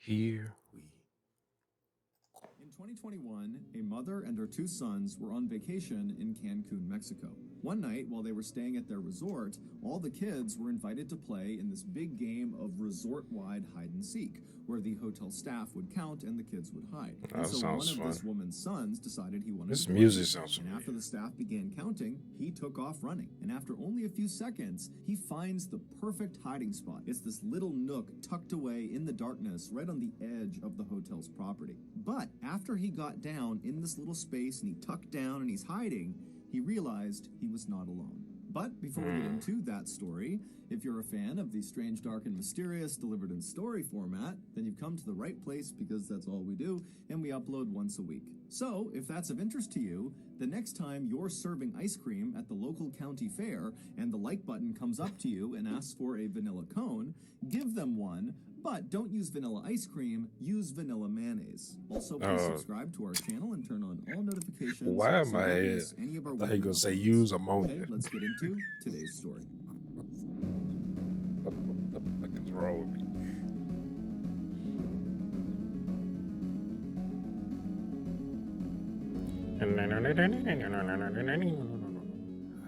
Here we. In 2021, a mother and her two sons were on vacation in Cancun, Mexico. One night, while they were staying at their resort, all the kids were invited to play in this big game of resort-wide hide-and-seek, where the hotel staff would count and the kids would hide. Oh, And that so one sounds of fun. this woman's sons decided he wanted This to play. music sounds And familiar. after the staff began counting, he took off running. And after only a few seconds, he finds the perfect hiding spot. It's this little nook tucked away in the darkness right on the edge of the hotel's property. But after he got down in this little space and he tucked down and he's hiding, he realized he was not alone. But before we get into that story, if you're a fan of the strange, dark, and mysterious delivered in story format, then you've come to the right place because that's all we do, and we upload once a week. So, if that's of interest to you, the next time you're serving ice cream at the local county fair and the like button comes up to you and asks for a vanilla cone, give them one, but don't use vanilla ice cream, use vanilla mayonnaise. Also, please subscribe to our channel and turn on all notifications. Why am so you I? don't miss any of our I thought you weekly gonna say uploads. use ammonia. Okay, let's get into today's story. What the fuck is wrong with me?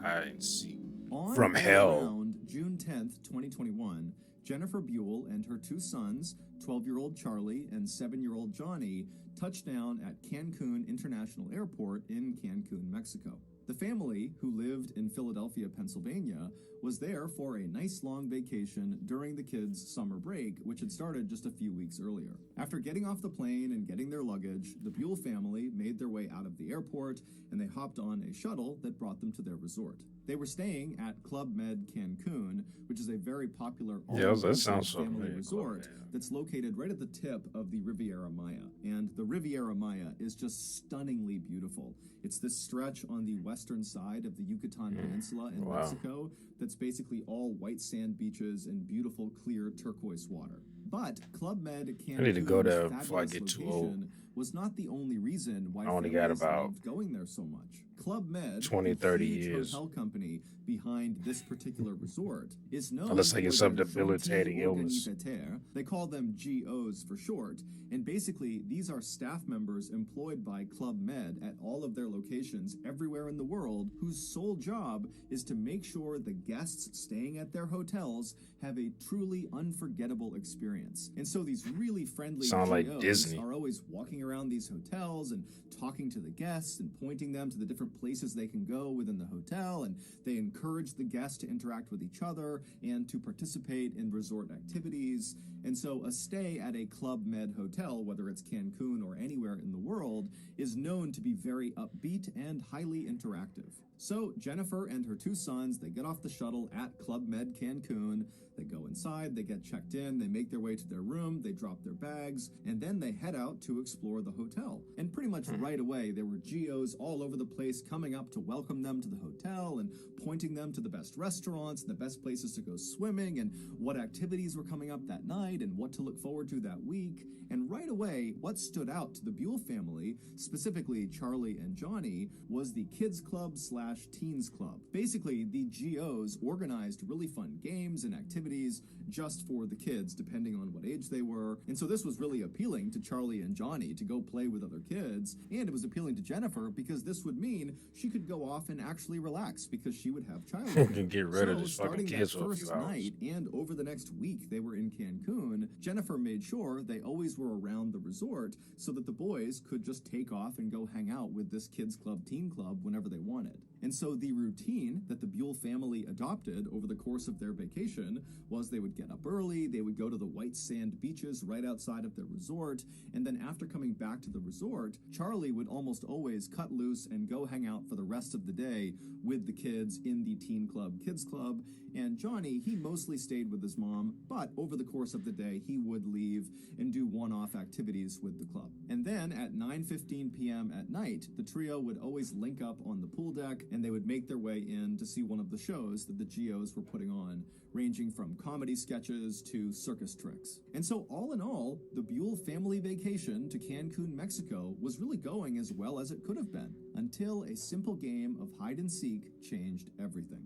Hide and seek. On From or hell. around June 10th, 2021, Jennifer Buell and her two sons, 12-year-old Charlie and 7-year-old Johnny, touched down at Cancun International Airport in Cancun, Mexico. The family, who lived in Philadelphia, Pennsylvania, was there for a nice long vacation during the kids' summer break, which had started just a few weeks earlier. After getting off the plane and getting their luggage, the Buell family made their way out of the airport and they hopped on a shuttle that brought them to their resort. They were staying at Club Med Cancun, which is a very popular That sounds family familiar. resort that's located right at the tip of the Riviera Maya. And the Riviera Maya is just stunningly beautiful. It's this stretch on the western side of the Yucatan Peninsula in Mexico that's basically all white sand beaches and beautiful clear turquoise water. But Club Med Cancun's I need to go there before I fabulous get too old. location was not the only reason why I only got families about loved going there so much. Club Med, 20, the 30 huge years. hotel company behind this particular resort, is known Unless I get for some their debilitating gentil illness. organisateurs. They call them GOs for short, and basically these are staff members employed by Club Med at all of their locations everywhere in the world, whose sole job is to make sure the guests staying at their hotels have a truly unforgettable experience. And so these really friendly Sound like GOs Disney. are always walking around these hotels and talking to the guests and pointing them to the different places they can go within the hotel, and they encourage the guests to interact with each other and to participate in resort activities. And so a stay at a Club Med hotel, whether it's Cancun or anywhere in the world, is known to be very upbeat and highly interactive. So Jennifer and her two sons, they get off the shuttle at Club Med Cancun, they go inside, they get checked in, they make their way to their room, they drop their bags, and then they head out to explore the hotel. And pretty much right away, there were GOs all over the place coming up to welcome them to the hotel and pointing them to the best restaurants and the best places to go swimming and what activities were coming up that night and what to look forward to that week. And right away, what stood out to the Buell family, specifically Charlie and Johnny, was the Kids Club / Teens Club. Basically, the GOs organized really fun games and activities just for the kids, depending on what age they were. And so this was really appealing to Charlie and Johnny to go play with other kids. And it was appealing to Jennifer because this would mean she could go off and actually relax because she would have childcare. Can get rid of So, this fucking starting kids that for a first few hours. night and over the next week they were in Cancun, Jennifer made sure they always were around the resort so that the boys could just take off and go hang out with this kids club, teen club whenever they wanted. And so the routine that the Buell family adopted over the course of their vacation was they would get up early, they would go to the white sand beaches right outside of their resort, and then after coming back to the resort, Charlie would almost always cut loose and go hang out for the rest of the day with the kids in the teen club, kids club, and Johnny, he mostly stayed with his mom, but over the course of the day, he would leave and do one-off activities with the club. And then at 9:15 p.m. at night, the trio would always link up on the pool deck, and they would make their way in to see one of the shows that the GOs were putting on, ranging from comedy sketches to circus tricks. And so all in all, the Buell family vacation to Cancun, Mexico was really going as well as it could have been, until a simple game of hide and seek changed everything.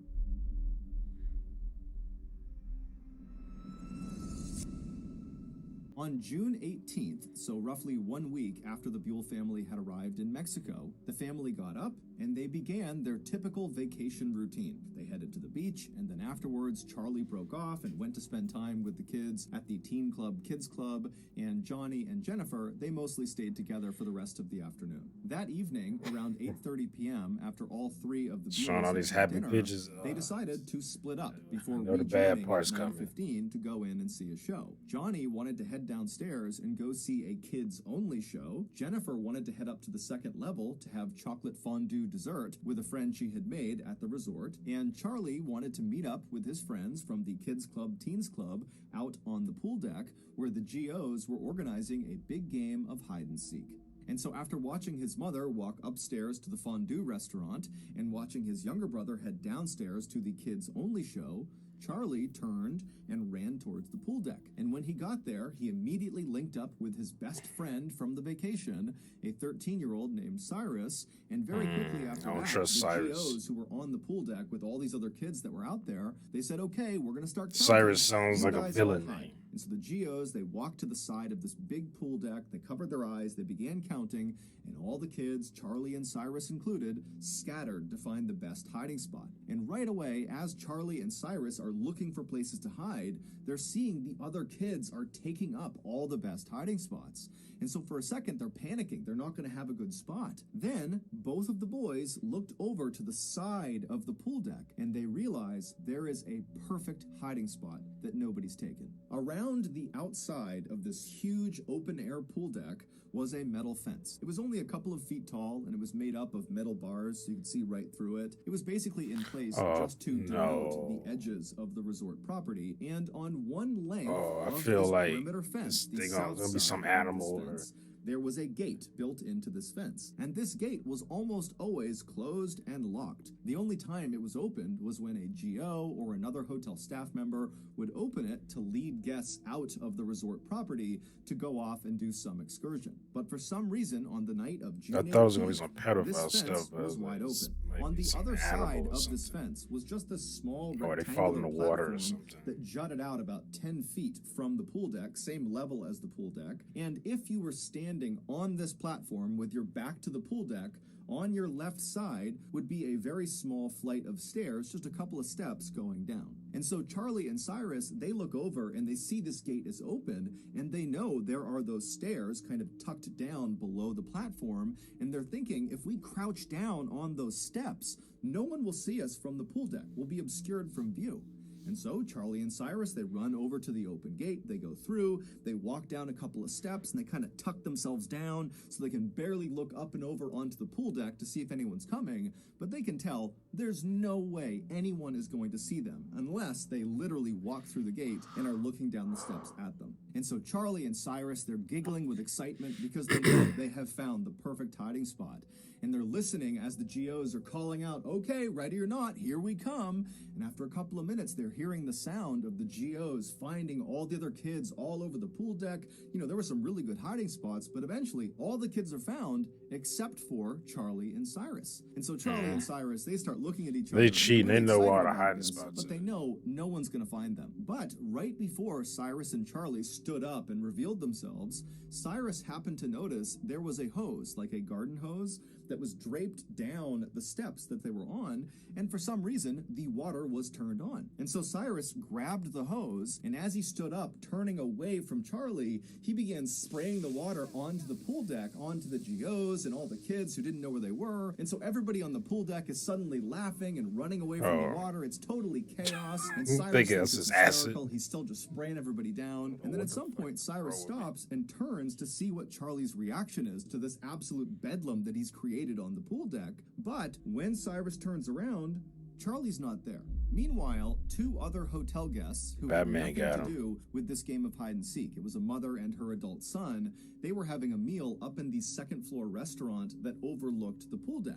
On June 18th, so roughly 1 week after the Buell family had arrived in Mexico, the family got up and they began their typical vacation routine. They headed to the beach, and then afterwards, Charlie broke off and went to spend time with the kids at the Teen Club Kids Club, and Johnny and Jennifer, they mostly stayed together for the rest of the afternoon. That evening, around 8:30 p.m., after all three of the Showing all Buells these had happy dinner, pictures. they decided to split up before know the bad rejoining part's at coming. 9:15 to go in and see a show. Johnny wanted to head downstairs and go see a kids-only show. Jennifer wanted to head up to the second level to have chocolate fondue dessert with a friend she had made at the resort, and Charlie wanted to meet up with his friends from the Kids Club Teens Club out on the pool deck where the GOs were organizing a big game of hide and seek. And so after watching his mother walk upstairs to the fondue restaurant and watching his younger brother head downstairs to the kids-only show, Charlie turned and ran towards the pool deck. And when he got there, he immediately linked up with his best friend from the vacation, a 13-year-old named Cyrus, and very quickly after I don't that, trust the Cyrus. GOs who were on the pool deck with all these other kids that were out there, they said, okay, we're going to start counting. Cyrus sounds You like a guys villain all hide. name. And so the GOs, they walked to the side of this big pool deck, they covered their eyes, they began counting, and all the kids, Charlie and Cyrus included, scattered to find the best hiding spot. And right away, as Charlie and Cyrus are looking for places to hide, they're seeing the other kids are taking up all the best hiding spots. And so for a second, they're panicking. They're not going to have a good spot. Then, both of the boys looked over to the side of the pool deck, and they realize there is a perfect hiding spot that nobody's taken. Around the outside of this huge open-air pool deck was a metal fence. It was only a couple of feet tall, and it was made up of metal bars, so you could see right through it. It was basically in place just to denote the edges of the resort property, and on one length I of feel this like perimeter fence, the there's south gonna be some side of animal this or- fence, there was a gate built into this fence, and this gate was almost always closed and locked. The only time it was opened was when a GO or another hotel staff member would open it to lead guests out of the resort property to go off and do some excursion. But for some reason, on the night of June I thought it was gonna be 18th, some pedophile this fence stuff, but was wide it's open. maybe On the some other side animal or of this something. fence was just a small Or they rectangular fall in the water or platform something. that jutted out about 10 feet from the pool deck, same level as the pool deck. And if you were standing on this platform with your back to the pool deck, on your left side would be a very small flight of stairs, just a couple of steps going down. And so Charlie and Cyrus, they look over and they see this gate is open, and they know there are those stairs kind of tucked down below the platform, and they're thinking, if we crouch down on those steps, no one will see us from the pool deck. We'll be obscured from view. And so Charlie and Cyrus, they run over to the open gate, they go through, they walk down a couple of steps, and they kind of tuck themselves down so they can barely look up and over onto the pool deck to see if anyone's coming, but they can tell there's no way anyone is going to see them unless they literally walk through the gate and are looking down the steps at them. And so Charlie and Cyrus, they're giggling with excitement because they know they have found the perfect hiding spot. And they're listening as the GOs are calling out, okay, ready or not, here we come. And after a couple of minutes, they're hearing the sound of the GOs finding all the other kids all over the pool deck. You know, there were some really good hiding spots, but eventually all the kids are found except for Charlie and Cyrus. And so Charlie and Cyrus, they start looking at each other. They cheat, really they know excited all the about hiding this, spots. But they know no one's going to find them. But right before Cyrus and Charlie stood up and revealed themselves, Cyrus happened to notice there was a hose, like a garden hose, that was draped down the steps that they were on, and for some reason, the water was turned on. And so Cyrus grabbed the hose, and as he stood up, turning away from Charlie, he began spraying the water onto the pool deck, onto the GOs and all the kids who didn't know where they were. And so everybody on the pool deck is suddenly laughing and running away from the water. It's totally chaos, and Cyrus Think is it's just acid. hysterical. He's still just spraying everybody down. And then at some point, Cyrus stops and turns to see what Charlie's reaction is to this absolute bedlam that he's created on the pool deck. But when Cyrus turns around, Charlie's not there. Meanwhile, two other hotel guests who Batman had got nothing to him. do with this game of hide and seek. It was a mother and her adult son. They were having a meal up in the second floor restaurant that overlooked the pool deck.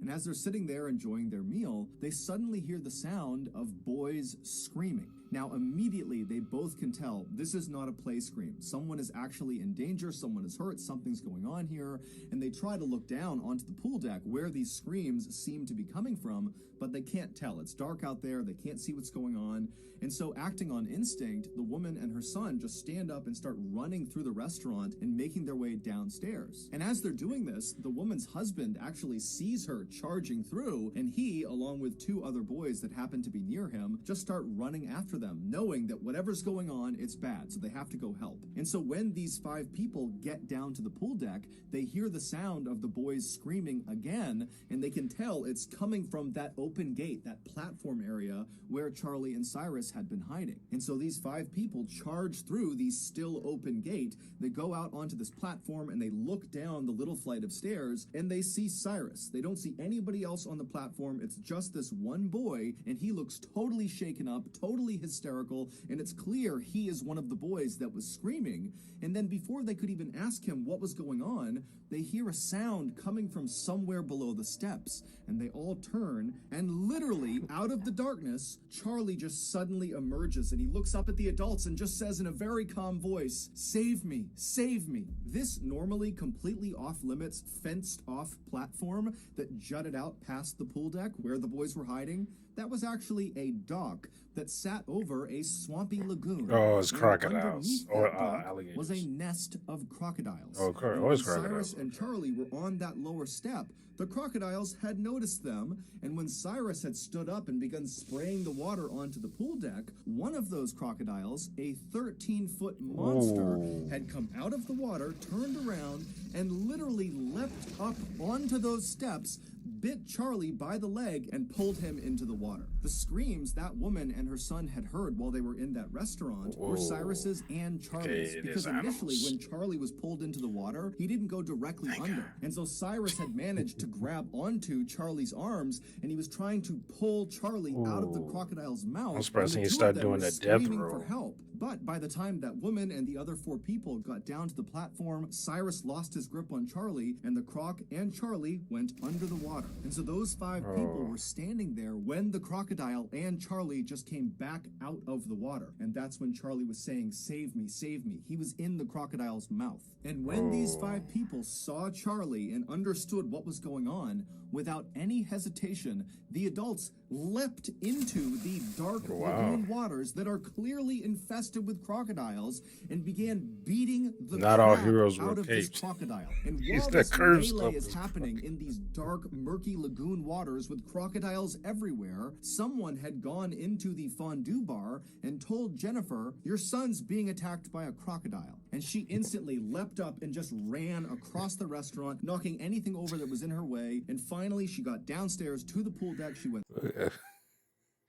And as they're sitting there enjoying their meal, they suddenly hear the sound of boys screaming. Now, immediately, they both can tell this is not a play scream. Someone is actually in danger, someone is hurt, something's going on here, and they try to look down onto the pool deck where these screams seem to be coming from, but they can't tell. It's dark out there, they can't see what's going on, and so acting on instinct, the woman and her son just stand up and start running through the restaurant and making their way downstairs. And as they're doing this, the woman's husband actually sees her charging through, and he, along with two other boys that happen to be near him, just start running after them, knowing that whatever's going on, it's bad, so they have to go help. And so when these 5 people get down to the pool deck, they hear the sound of the boys screaming again, and they can tell it's coming from that open gate, that platform area where Charlie and Cyrus had been hiding. And so these 5 people charge through the still open gate. They go out onto this platform and they look down the little flight of stairs and they see Cyrus. They don't see anybody else on the platform. It's just this one boy, and he looks totally shaken up, totally hysterical, and it's clear he is one of the boys that was screaming. And then before they could even ask him what was going on, they hear a sound coming from somewhere below the steps, and they all turn, and literally out of the darkness, Charlie just suddenly emerges, and he looks up at the adults and just says in a very calm voice, "Save me, save me." This normally completely off-limits, fenced-off platform that jutted out past the pool deck where the boys were hiding, that was actually a dock that sat over a swampy lagoon. Oh, it's And crocodiles underneath or that dock alligators. was a nest of crocodiles. Oh, And always when crocodiles. Cyrus and Charlie were on that lower step, the crocodiles had noticed them, and when Cyrus had stood up and begun spraying the water onto the pool deck, one of those crocodiles, a 13-foot monster, Ooh. had come out of the water, turned around, and literally leapt up onto those steps, bit Charlie by the leg, and pulled him into the water. The screams that woman and her son had heard while they were in that restaurant were Whoa. Cyrus's and Charlie's. Okay, it because is initially, animals. when Charlie was pulled into the water, he didn't go directly under. And so Cyrus had managed to grab onto Charlie's arms, and he was trying to pull Charlie out of the Ooh. crocodile's mouth. I'm surprised and he the two started of them doing were that death screaming roll. for help. But by the time that woman and the other 4 people got down to the platform, Cyrus lost his grip on Charlie, and the croc and Charlie went under the water. And so those 5 people were standing there when the crocodile and Charlie just came back out of the water. And that's when Charlie was saying, "Save me, save me." He was in the crocodile's mouth. And when these 5 people saw Charlie and understood what was going on, without any hesitation, the adults leapt into the dark lagoon waters that are clearly infested with crocodiles and began beating the Not all crap heroes out wear of this capes. crocodile. And He's while the this cursed melee of is this happening in these dark, murky lagoon waters with crocodiles everywhere, someone had gone into the fondue bar and told Jennifer, "Your son's being attacked by a crocodile." And she instantly leapt up and just ran across the restaurant, knocking anything over that was in her way. And finally, she got downstairs to the pool deck. She went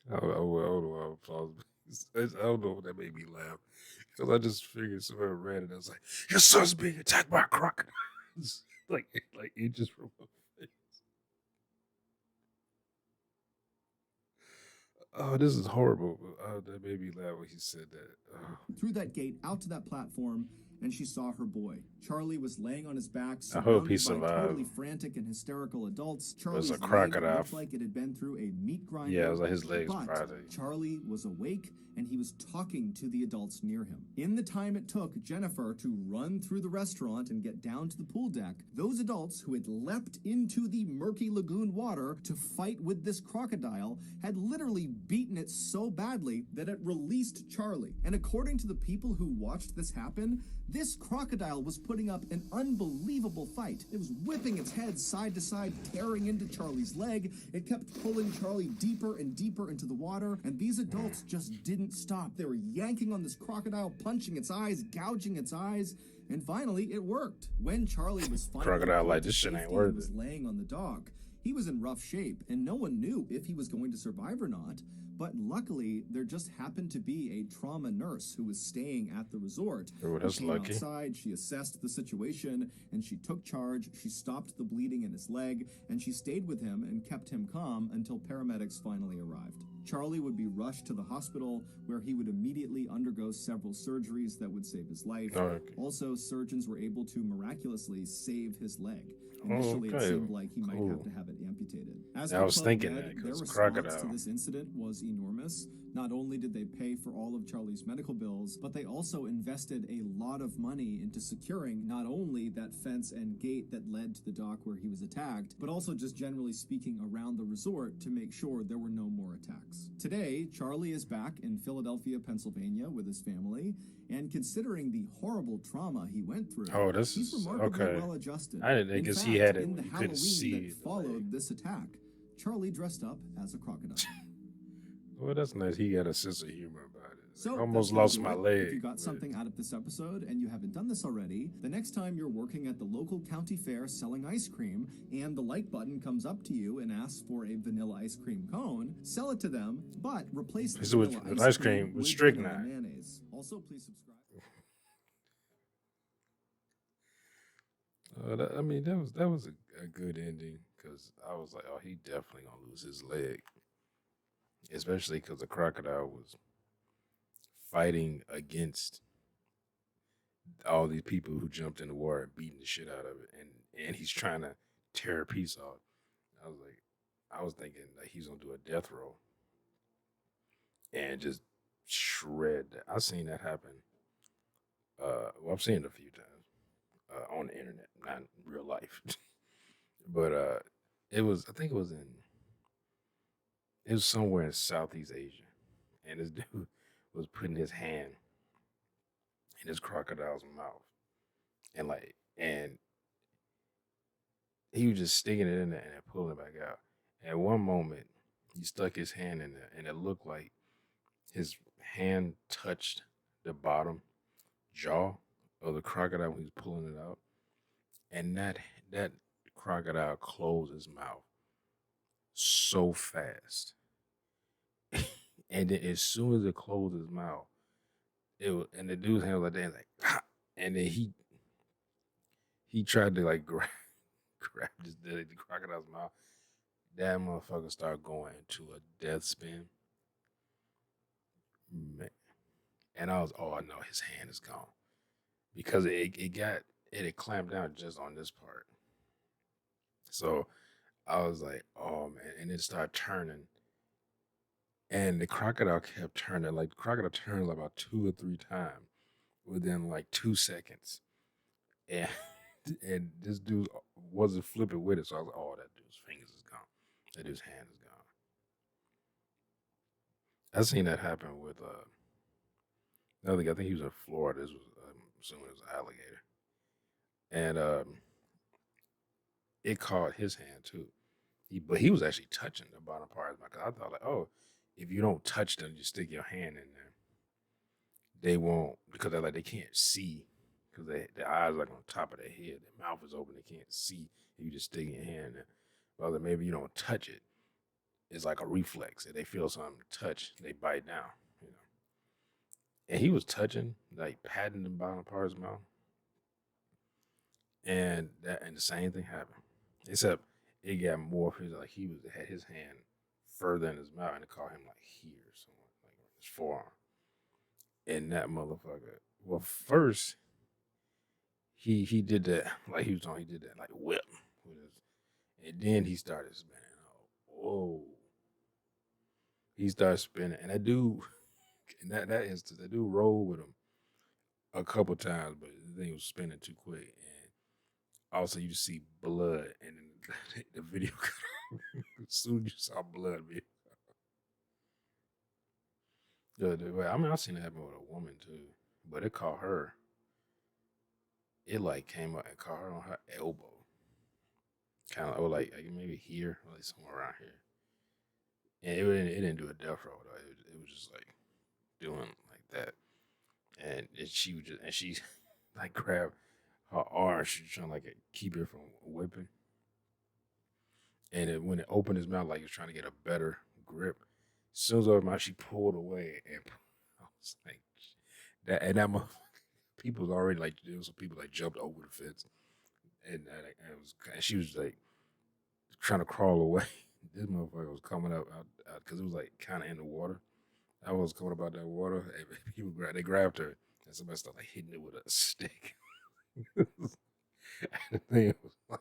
I don't know what that made me laugh, because I just figured someone read it. I was like, "Your son's being attacked by crocodiles," like inches from my face. Oh, this is horrible. That made me laugh when he said that. Oh. through that gate out to that platform, and she saw her boy. Charlie was laying on his back, I hope he surrounded by survived. totally frantic and hysterical adults. Charlie's leg crocodile. looked like it had been through a meat grinder. Yeah, it was like his legs but probably. Charlie was awake, and he was talking to the adults near him. In the time it took Jennifer to run through the restaurant and get down to the pool deck, those adults who had leapt into the murky lagoon water to fight with this crocodile had literally beaten it so badly that it released Charlie. And according to the people who watched this happen, this crocodile was putting up an unbelievable fight. It was whipping its head side to side, tearing into Charlie's leg. It kept pulling Charlie deeper and deeper into the water, and these adults just didn't stop. They were yanking on this crocodile, punching its eyes, gouging its eyes, and finally it worked. When Charlie was finally Crocodile like, to "This shit ain't safety worth and was laying on the dock, he was in rough shape, and no one knew if he was going to survive or not. But luckily, there just happened to be a trauma nurse who was staying at the resort. Oh, that's She came lucky. outside, she assessed the situation, and she took charge. She stopped the bleeding in his leg, and she stayed with him and kept him calm until paramedics finally arrived. Charlie would be rushed to the hospital, where he would immediately undergo several surgeries that would save his life. Oh, okay. Also, surgeons were able to miraculously save his leg. Oh, Initially, it okay. seemed like he might have Cool. to have it amputated. As Yeah, I the was club thinking that read, their because response to crocodile. this incident was enormous. Not only did they pay for all of Charlie's medical bills, but they also invested a lot of money into securing not only that fence and gate that led to the dock where he was attacked, but also just generally speaking around the resort to make sure there were no more attacks. Today, Charlie is back in Philadelphia, Pennsylvania with his family, and considering the horrible trauma he went through, Oh, this he's is remarkably okay. well adjusted. I didn't In guess he fact, had it in where the you couldn't Halloween see that the leg. followed this attack, Charlie dressed up as a crocodile. Well, that's nice. He got a sense of humor about it. Like, So almost that's going to lost do my it. leg. If you got But something out of this episode and you haven't done this already, the next time you're working at the local county fair selling ice cream and the like button comes up to you and asks for a vanilla ice cream cone, sell it to them, but replace the it's with vanilla ice cream with with strychnine. vanilla mayonnaise. Also, please subscribe. I mean, that was a good ending because I was like, oh, he definitely gonna lose his leg, especially because the crocodile was fighting against all these people who jumped in the water and beating the shit out of it, and he's trying to tear a piece off. I was thinking that he's gonna do a death roll and just shred that. I've seen that happen. Well, I've seen it a few times on the internet, not in real life, but it was. I think it was somewhere in Southeast Asia, and this dude was putting his hand in this crocodile's mouth, and he was just sticking it in there and then pulling it back out. At one moment, he stuck his hand in there, and it looked like his hand touched the bottom jaw of the crocodile when he was pulling it out, and that crocodile closed his mouth so fast, and then as soon as it closed his mouth, and the dude's hand was like that, like, ah! And then he tried to like grab the crocodile's mouth. That motherfucker started going into a death spin, man. And I was, oh no, his hand is gone because it had clamped down just on this part. So I was like, oh man, and it started turning, and the crocodile kept turning. Like the crocodile turned like about 2 or 3 times within like 2 seconds, and and this dude wasn't flipping with it. So I was like, oh, that dude's fingers is gone. That dude's hand is gone. I seen that happen with another guy. I think he was in Florida. This was, I'm assuming it was an alligator, and it caught his hand too. But he was actually touching the bottom part of my. Cause I thought like, oh, if you don't touch them, you stick your hand in there, they won't because they can't see because their eyes are like on top of their head, their mouth is open, they can't see if you just stick your hand in there. Well, then maybe you don't touch it. It's like a reflex. If they feel something touch, they bite down. You know. And he was touching, like patting the bottom part of his mouth, and the same thing happened, except it got more. Like he had his hand further in his mouth, and it caught him like here, somewhere, like on his forearm. And that motherfucker. Well, first he did that like he did that like whip with his, and then he started spinning. Oh, whoa! He started spinning, and that dude, in that instance, that dude rolled with him a couple times, but the thing was spinning too quick, and also you just see blood, and then the video. As soon as you saw blood, I mean, I've seen it happen with a woman too, but it caught her. It like came up and caught her on her elbow, kind of, or like maybe here, or like somewhere around here. And it didn't do a death roll though. It was just like doing like that, and she was just and she like grabbed her arm. She was trying to like keep it from whipping, and when it opened his mouth, like he was trying to get a better grip. As soon as it opened her mouth, she pulled away, and I was like, that and that people was already like there was some people like jumped over the fence, and she was like trying to crawl away. This motherfucker was coming out because it was like kind of in the water. I was coming about that water, and people they grabbed her, and somebody started like hitting it with a stick. The thing was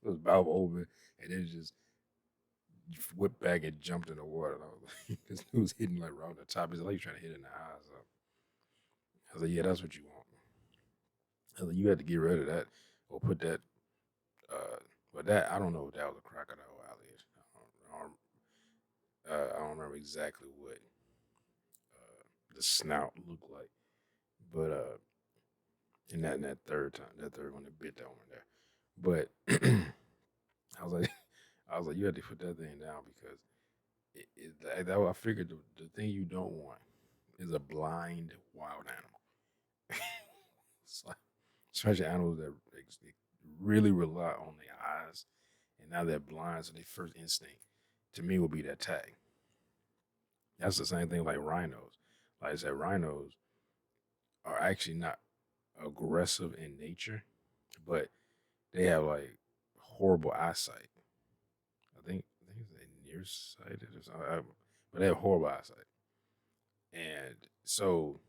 It was about over, and then it just whipped back and jumped in the water. And I was like, this dude was hitting like right on the top. He's like, trying to hit in the eyes. So I was like, yeah, that's what you want. I was like, you had to get rid of that or put that. But that I don't know if that was a crocodile or alligator. I don't remember exactly what the snout looked like, but in that third time, that third one that bit that one there. But I was like, I was like, you had to put that thing down because I figured the thing you don't want is a blind wild animal. It's like, especially animals that really rely on their eyes, and now they're blind, so their first instinct to me would be to attack. That's the same thing like rhinos. Like I said, rhinos are actually not aggressive in nature, but they have like horrible eyesight. I think they're nearsighted or something, but they have horrible eyesight, and so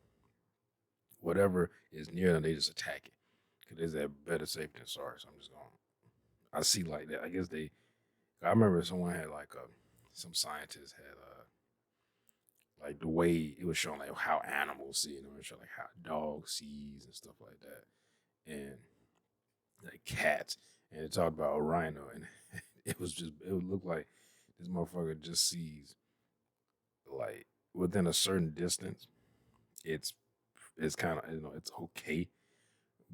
whatever is near them, they just attack it because there's that better safe than sorry. So I'm just going. I see like that. I guess they. I remember someone had like some scientists had like the way it was showing like how animals see, it was showing like how dogs sees and stuff like that, and like cats, and it talked about a rhino, and it would look like this motherfucker just sees like within a certain distance. It's it's kind of it's okay,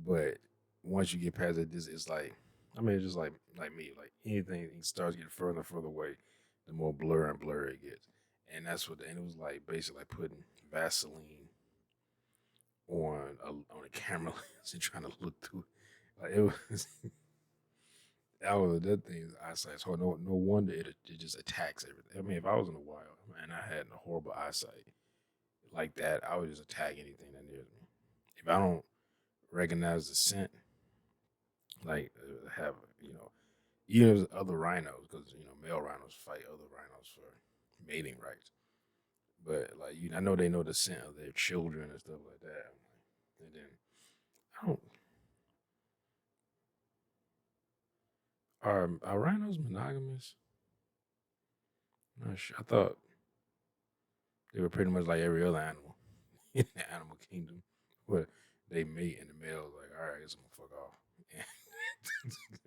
but once you get past it, this it's like I mean it's just like me, like anything it starts getting further and further away, the more blur and blur it gets, and that's what and it was like basically like putting Vaseline on a camera lens and trying to look through. Like it was that thing's eyesight is hard. No wonder it just attacks everything. I mean, if I was in the wild and I had a horrible eyesight like that, I would just attack anything that nears me. If I don't recognize the scent, like have even if other rhinos, because male rhinos fight other rhinos for mating rights. But like I know they know the scent of their children and stuff like that. And then I don't. Are rhinos monogamous? I'm not sure. I thought they were pretty much like every other animal in the animal kingdom, where they mate and the male's like, all right, I guess I'm gonna fuck off,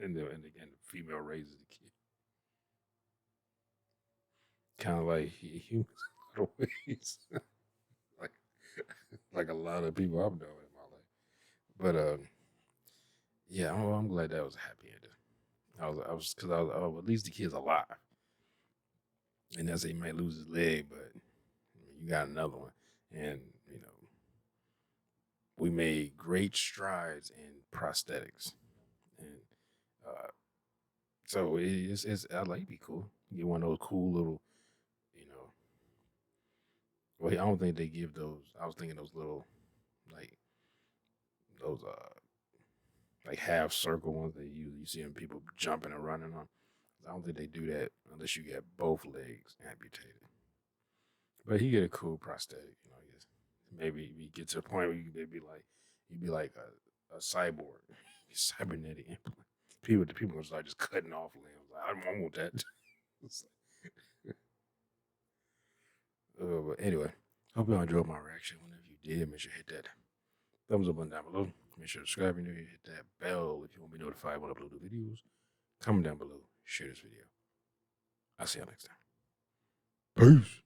and the female raises the kid, kind of like humans in a lot of ways, like like a lot of people I've known in my life. But yeah, I'm glad that was a happy ending. Because I was oh, at least the kid's alive, and that's he might lose his leg, but you got another one, and you know we made great strides in prosthetics, and uh, so it's I like be cool. Get one of those cool little, you know. Well, I don't think they give those. I was thinking those little, like those like half circle ones that you see them people jumping and running on. I don't think they do that unless you get both legs amputated. But he get a cool prosthetic, I guess. Maybe we get to the point where you'd be like a cyborg, cybernetic implant. The people gonna start just cutting off limbs. Like, I don't want that. But anyway, hope y'all enjoyed my reaction. Whenever you did, make sure you hit that thumbs up button down below. Make sure to subscribe if you're new. Hit that bell if you want to be notified when I upload the videos. Comment down below. Share this video. I'll see y'all next time. Peace.